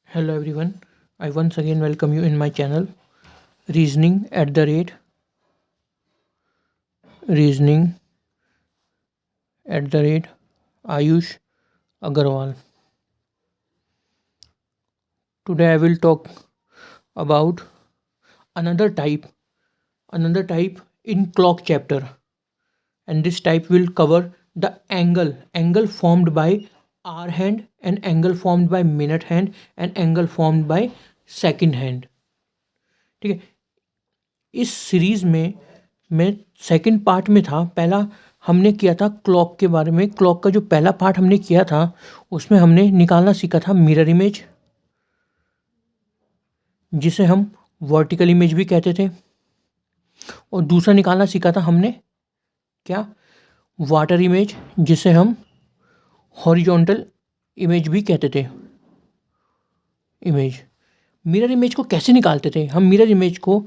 Hello everyone. I once again welcome you in my channel reasoning at the rate Ayush Agarwal. Today I will talk about another type another type in clock chapter, and this type will cover the angle formed by hour hand and angle formed by minute hand and angle formed by second hand. ठीक है, इस series में मैं second part में था। पहला हमने किया था क्लॉक के बारे में। क्लॉक का जो पहला पार्ट हमने किया था उसमें हमने निकालना सीखा था मिरर इमेज, जिसे हम वर्टिकल इमेज भी कहते थे, और दूसरा निकालना सीखा था हमने क्या, वाटर इमेज, जिसे हम हॉरिजॉन्टल इमेज भी कहते थे। इमेज मिरर इमेज को कैसे निकालते थे हम? मिरर इमेज को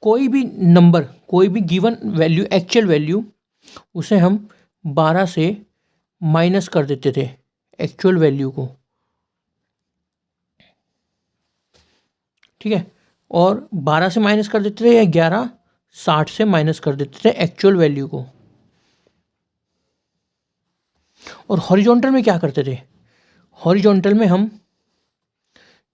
कोई भी नंबर, कोई भी गिवन वैल्यू, एक्चुअल वैल्यू, उसे हम 12 से माइनस कर देते थे एक्चुअल वैल्यू को। ठीक है, और 12 से माइनस कर देते थे या 1160 से माइनस कर देते थे एक्चुअल वैल्यू को। और हॉरिजॉन्टल में क्या करते थे? हॉरिजॉन्टल में हम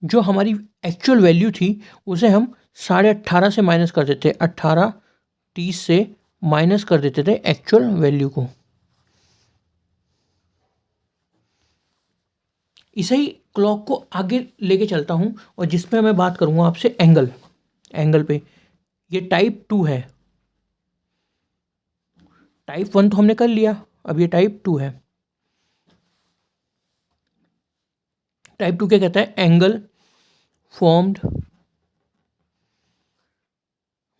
जो हमारी एक्चुअल वैल्यू थी उसे हम 18.5 से माइनस कर देते, 18:30 से माइनस कर देते थे एक्चुअल वैल्यू को। इसे ही क्लॉक को आगे लेके चलता हूँ, और जिसमें मैं बात करूँगा आपसे एंगल पे। ये टाइप 2 है। टाइप 1 तो हमने कर लिया, अब ये टाइप 2 है। टाइप 2 क्या कहता है? Angle formed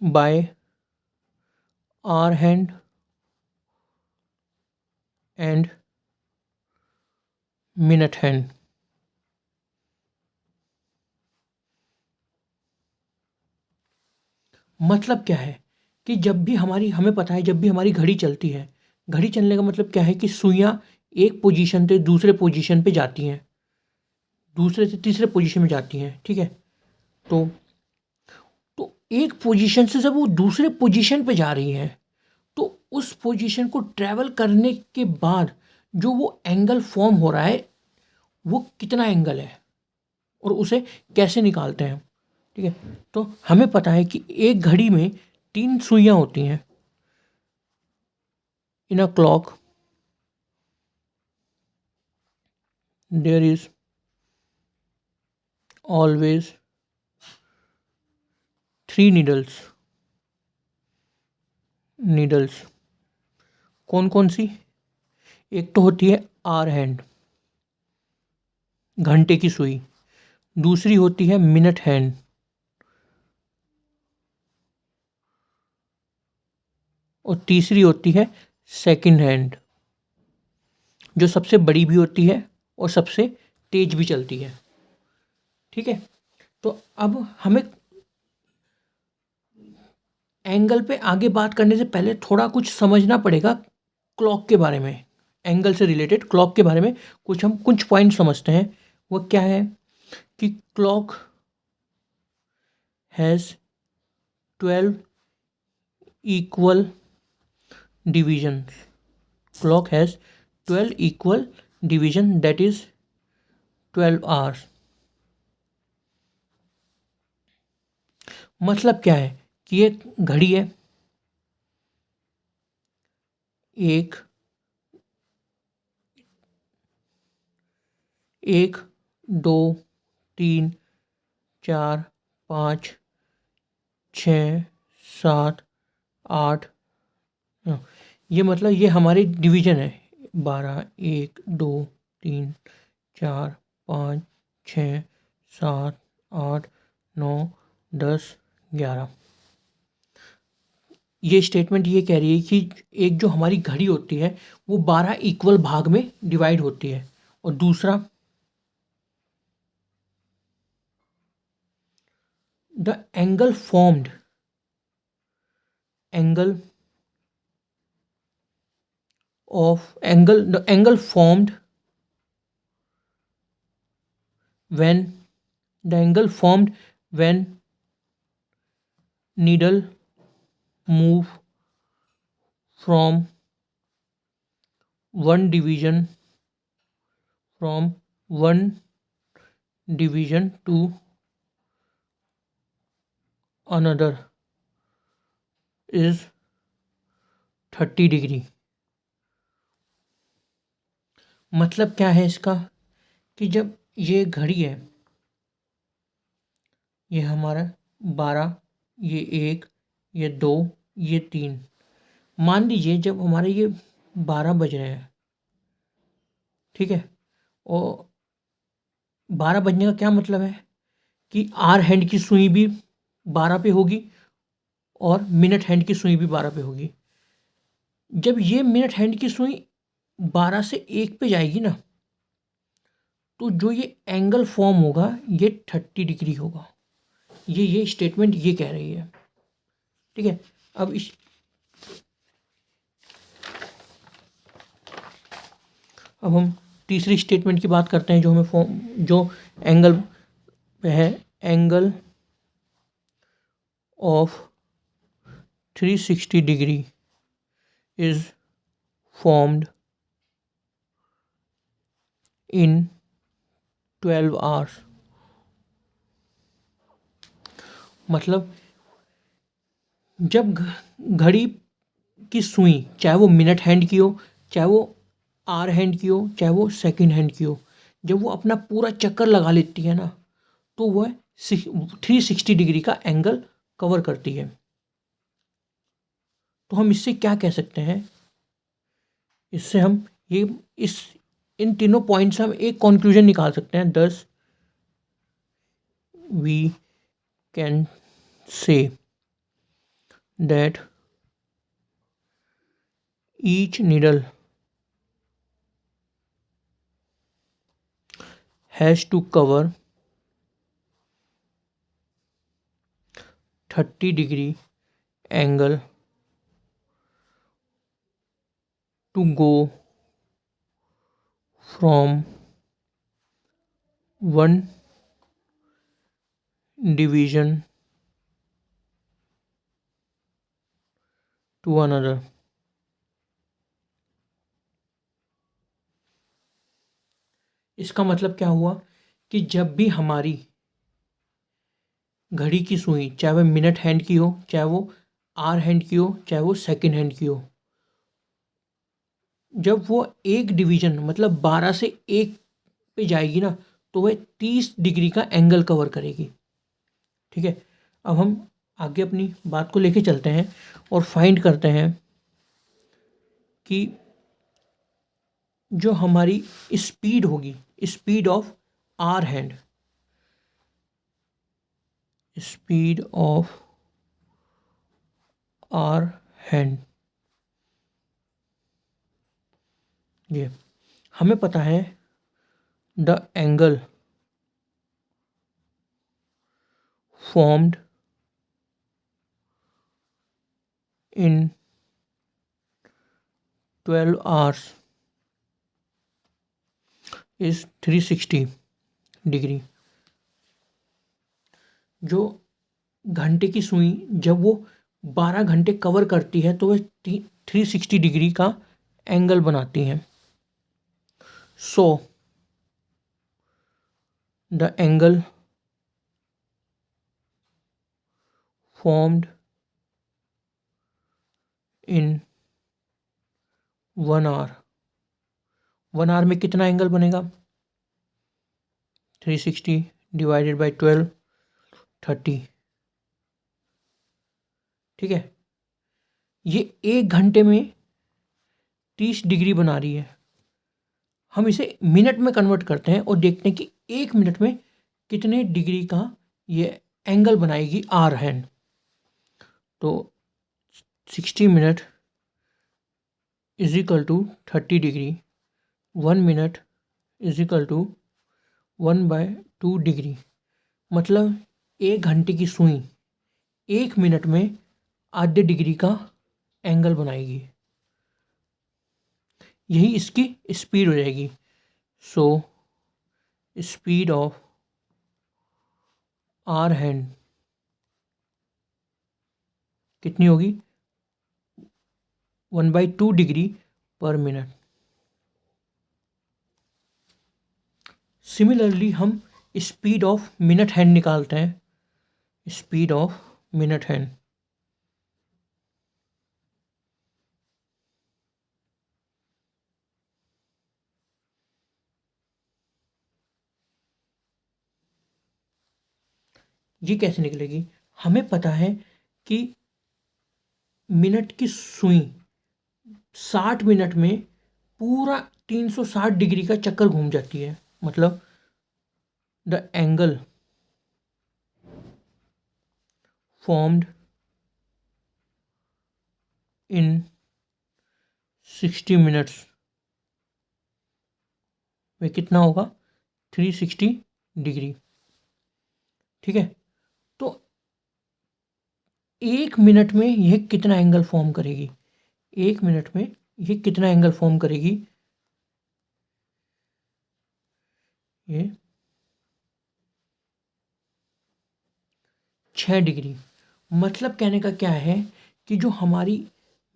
by hour hand and minute hand. मतलब क्या है कि जब भी हमें पता है, जब भी हमारी घड़ी चलती है, घड़ी चलने का मतलब क्या है कि सुइयाँ एक पोजीशन से दूसरे पोजीशन पे जाती हैं, दूसरे से तीसरे पोजीशन में जाती हैं। ठीक है, तो एक पोजीशन से जब वो दूसरे पोजीशन पे जा रही हैं, तो उस पोजीशन को ट्रैवल करने के बाद जो वो एंगल फॉर्म हो रहा है वो कितना एंगल है, और उसे कैसे निकालते हैं। ठीक है, तो हमें पता है कि एक घड़ी में 3 सुइयां होती हैं। In a clock there is always 3 needles. कौन कौन सी? एक तो होती है आवर हैंड, घंटे की सुई। दूसरी होती है मिनट हैंड, और तीसरी होती है सेकंड हैंड, जो सबसे बड़ी भी होती है और सबसे तेज भी चलती है। ठीक है, तो अब हमें एंगल पे आगे बात करने से पहले थोड़ा कुछ समझना पड़ेगा क्लॉक के बारे में। एंगल से रिलेटेड क्लॉक के बारे में हम कुछ पॉइंट समझते हैं। वो क्या है कि clock has 12 equal division. Clock has 12 equal division, that is 12 hours. मतलब क्या है कि एक घड़ी है, एक एक, दो, तीन, चार, पाँच, छः, सात, आठ, ये मतलब ये हमारी डिवीजन है। 12, 1, 2, 3, 4, 5, 6, 7, 8, 9, 10, 11। ये स्टेटमेंट ये कह रही है कि एक जो हमारी घड़ी होती है वो 12 इक्वल भाग में डिवाइड होती है, और दूसरा the angle formed angle the angle formed when the angle formed when needle move from one division from one division to another is 30 degree. मतलब क्या है इसका कि जब ये घड़ी है, ये हमारा 12, ये 1, ये 2, ये 3, मान लीजिए जब हमारे ये 12 बज रहे हैं, ठीक है, और 12 बजने का क्या मतलब है कि आर हैंड की सुई भी 12 पे होगी और मिनट हैंड की सुई भी 12 पे होगी। जब ये मिनट हैंड की सुई 12 से 1 पे जाएगी ना, तो जो ये एंगल फॉर्म होगा ये 30 डिग्री होगा। ये स्टेटमेंट ये कह रही है, ठीक है। अब हम तीसरी स्टेटमेंट की बात करते हैं जो हमें जो एंगल पे है, angle of 360 degree is formed in 12 hours. मतलब जब घड़ी की सुई, चाहे वो मिनट हैंड की हो, चाहे वो आर हैंड की हो, चाहे वो सेकंड हैंड की हो, जब वो अपना पूरा चक्कर लगा लेती है ना, तो वह 360 डिग्री का एंगल कवर करती है। तो हम इससे क्या कह सकते हैं, इससे हम इन तीनों पॉइंट से हम एक कंक्लूजन निकाल सकते हैं। Thus we can say that each needle has to cover 30 degree angle to go from one division to another। इसका मतलब क्या हुआ कि जब भी हमारी घड़ी की सुई, चाहे वो मिनट हैंड की हो, चाहे वो आर हैंड की हो, चाहे वो सेकंड हैंड की हो, जब वो एक डिवीजन मतलब 12 से 1 पे जाएगी ना, तो वह 30 डिग्री का एंगल कवर करेगी, ठीक है। अब हम आगे अपनी बात को लेके चलते हैं और फाइंड करते हैं कि जो हमारी स्पीड होगी, speed of our hand, speed of our hand, ये हमें पता है the angle formed in 12 hours is 360 degree. जो घंटे की सुई जब वो 12 घंटे कवर करती है तो वह 360 डिग्री का एंगल बनाती हैं। So the angle formed in 1 hour, 1 hour में कितना एंगल बनेगा? 360 डिवाइडेड बाई 12, 30, ठीक है। ये 1 घंटे में 30 डिग्री बना रही है। हम इसे मिनट में कन्वर्ट करते हैं और देखते हैं कि 1 मिनट में कितने डिग्री का ये एंगल बनाएगी आर हैंड। तो 60 minute is equal to 30 degree, 1 minute is equal to 1/2 degree. मतलब 1 घंटे की सुई 1 मिनट में आधे डिग्री का एंगल बनाएगी। यही इसकी स्पीड हो जाएगी। So speed of our hand कितनी होगी 1/2 डिग्री पर मिनट। सिमिलरली हम स्पीड ऑफ मिनट हैंड निकालते हैं, स्पीड ऑफ मिनट हैंड। ये कैसे निकलेगी? हमें पता है कि मिनट की सुई 60 मिनट में पूरा 360 डिग्री का चक्कर घूम जाती है। मतलब the angle formed in 60 minutes में कितना होगा 360 डिग्री। ठीक है, तो 1 मिनट में यह कितना एंगल फॉर्म करेगी? 1 मिनट में यह कितना एंगल फॉर्म करेगी? ये 6 डिग्री। मतलब कहने का क्या है कि जो हमारी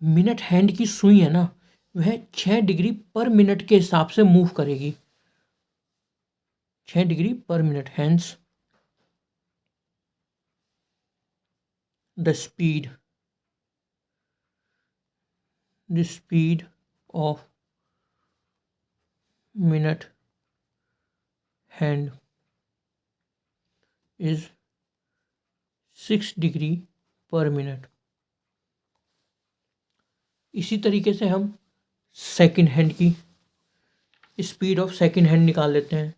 मिनट हैंड की सुई है ना, वह 6 डिग्री पर मिनट के हिसाब से मूव करेगी, 6 degree per minute. Hence the speed of minute hand is 6 degree per minute. इसी तरीके से हम सेकंड हैंड की स्पीड ऑफ सेकंड हैंड निकाल लेते हैं।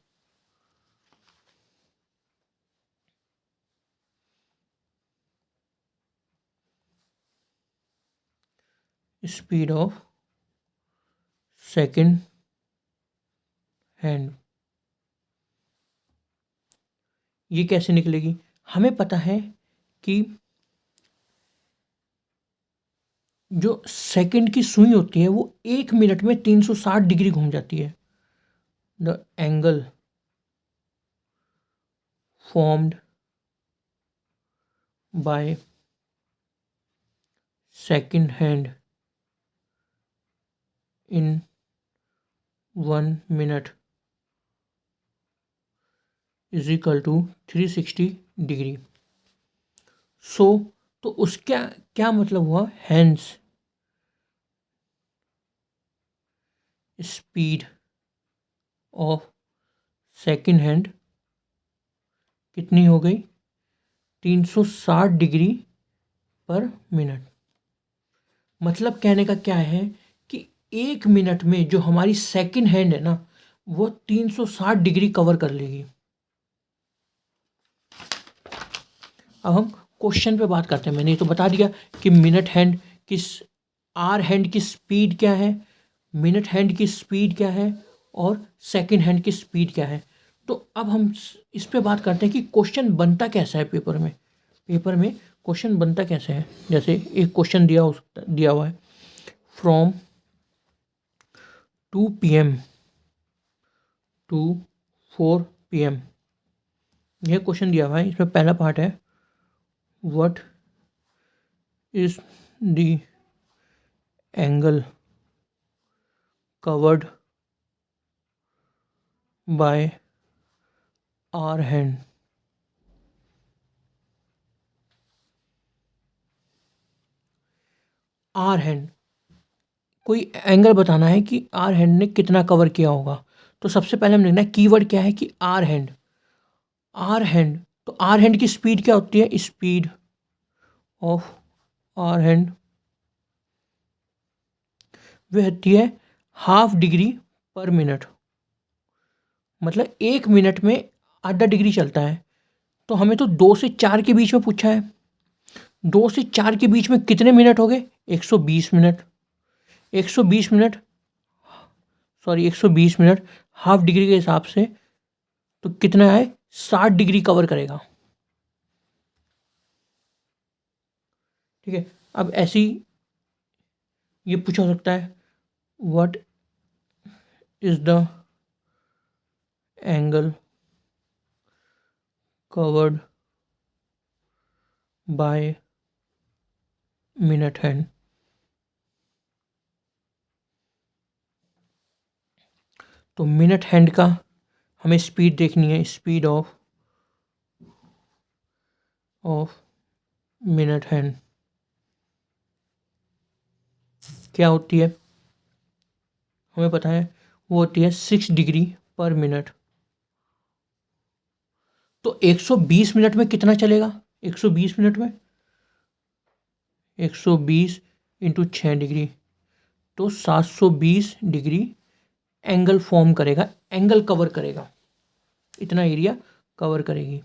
स्पीड ऑफ सेकंड हैंड ये कैसे निकलेगी? हमें पता है कि जो सेकंड की सुई होती है वो 1 मिनट में 360 डिग्री घूम जाती है। The angle formed by second hand in 1 minute is equal to 360 degree. So तो उसका क्या मतलब हुआ? Hence speed of second hand कितनी हो गई? 360 डिग्री पर मिनट। मतलब कहने का क्या है कि 1 मिनट में जो हमारी सेकंड हैंड है ना, वो 360 डिग्री कवर कर लेगी। अब हम क्वेश्चन पे बात करते हैं। मैंने ये तो बता दिया कि मिनट हैंड की आर हैंड की स्पीड क्या है, मिनट हैंड की स्पीड क्या है और सेकंड हैंड की स्पीड क्या है। तो अब हम इस पे बात करते हैं कि क्वेश्चन बनता कैसा है पेपर में। पेपर में क्वेश्चन बनता कैसे है? जैसे एक क्वेश्चन दिया हुआ है, फ्रॉम 2 PM टू 4 PM। यह क्वेश्चन दिया हुआ है। इसमें पहला पार्ट है, what is the angle covered by our hand. Our hand, कोई एंगल बताना है कि आर हैंड ने कितना कवर किया होगा। तो सबसे पहले हम लिखना है, कीवर्ड क्या है कि आर हैंड। आर हैंड, तो आर हैंड की स्पीड क्या होती है? स्पीड ऑफ आर हैंड वह होती है 1/2 डिग्री पर मिनट। मतलब 1 मिनट में आधा डिग्री चलता है। तो हमें तो 2 से 4 के बीच में पूछा है। 2 से 4 के बीच में कितने मिनट हो गए? 120 minute. 120 minute, sorry 120 minute 1/2 degree के हिसाब से तो कितना है? 60 डिग्री कवर करेगा। ठीक है, अब ऐसी ये पूछा हो सकता है, what is the angle covered by minute hand. तो मिनट हैंड का हमें स्पीड देखनी है, स्पीड ऑफ मिनट हैंड क्या होती है, हमें पता है वो होती है 6 डिग्री पर मिनट। तो 120 मिनट में कितना चलेगा, 120 मिनट में 120 इंटू 6 डिग्री, तो 720 डिग्री एंगल फॉर्म करेगा, एंगल कवर करेगा, इतना एरिया कवर करेगी।